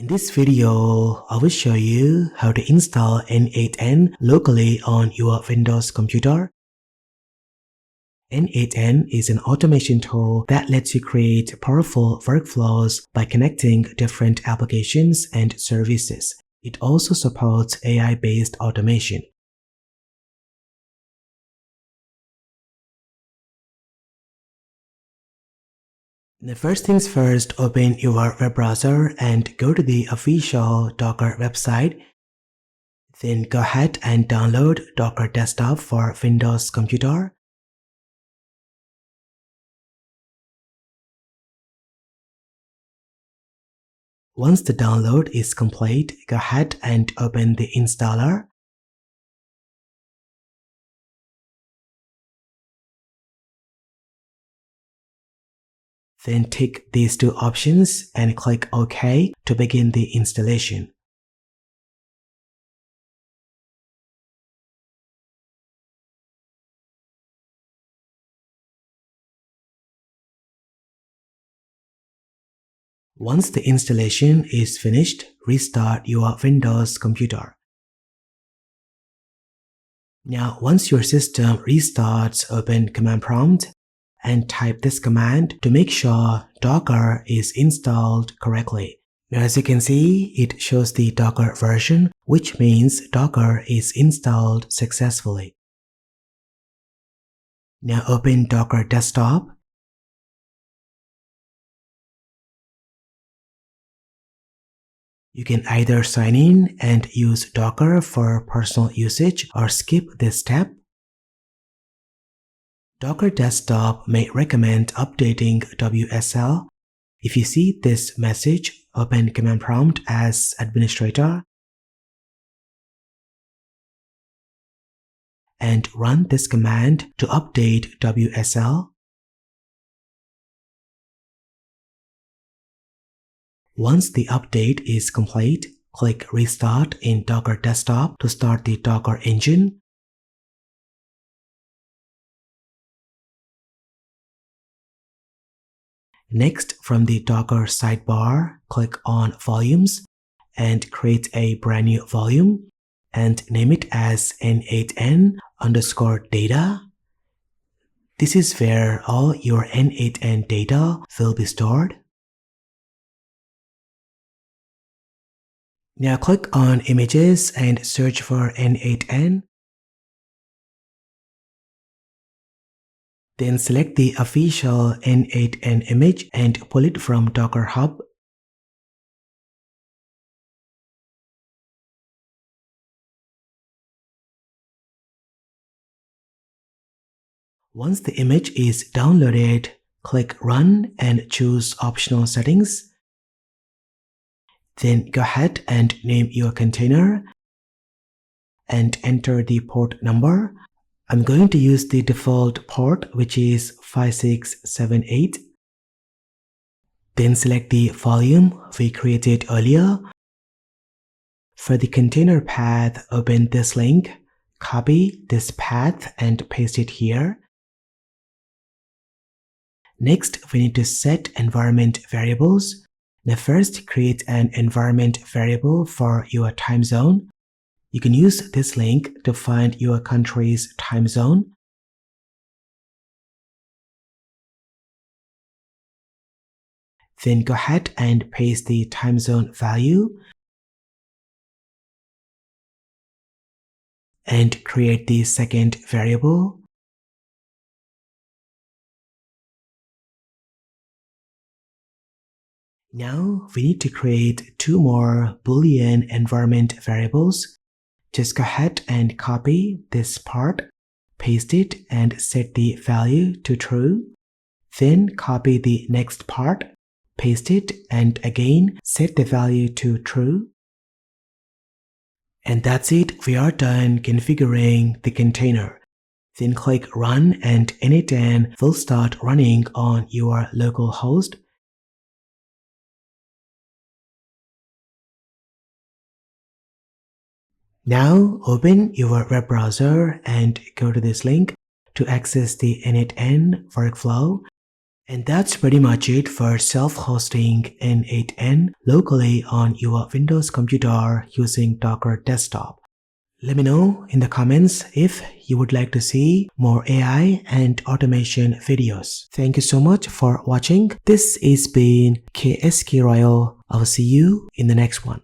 In this video, I will show you how to install N8n locally on your Windows computer. N8n is an automation tool that lets you create powerful workflows by connecting different applications and services. It also supports AI-based automation. The first things first, open your web browser and go to the official Docker website. Then go ahead and download Docker Desktop for Windows computer. Once the download is complete, go ahead and open the installer. Then tick these two options and click OK to begin the installation. Once the installation is finished, restart your Windows computer. Now, once your system restarts, open Command Prompt and type this command to make sure Docker is installed correctly. Now, as you can see, it shows the Docker version, which means Docker is installed successfully. Now open Docker Desktop. You can either sign in and use Docker for personal usage or skip this step. Docker Desktop may recommend updating WSL. If you see this message, open Command Prompt as administrator and run this command to update WSL. Once the update is complete, click Restart in Docker Desktop to start the Docker engine. Next, from the Docker sidebar, click on Volumes and create a brand new volume and name it as N8n_data. This is where all your N8n data will be stored. Now click on Images and search for N8n. Then select the official N8n image and pull it from Docker Hub. Once the image is downloaded, click Run and choose Optional Settings. Then go ahead and name your container and enter the port number. I'm going to use the default port, which is 5678. Then select the volume we created earlier. For the container path, open this link, copy this path and paste it here. Next, we need to set environment variables. Now first, create an environment variable for your time zone. You can use this link to find your country's time zone. Then go ahead and paste the time zone value and create the second variable. Now we need to create two more Boolean environment variables. Just go ahead and copy this part, paste it and set the value to true. Then copy the next part, paste it and again set the value to true. And that's it, we are done configuring the container. Then click Run and N8n will start running on your local host. Now open your web browser and go to this link to access the N8n workflow. And that's pretty much it for self-hosting N8N locally on your Windows computer using Docker Desktop. Let me know in the comments if you would like to see more AI and automation videos. Thank you so much for watching. This has been KSK Royal. I will see you in the next one.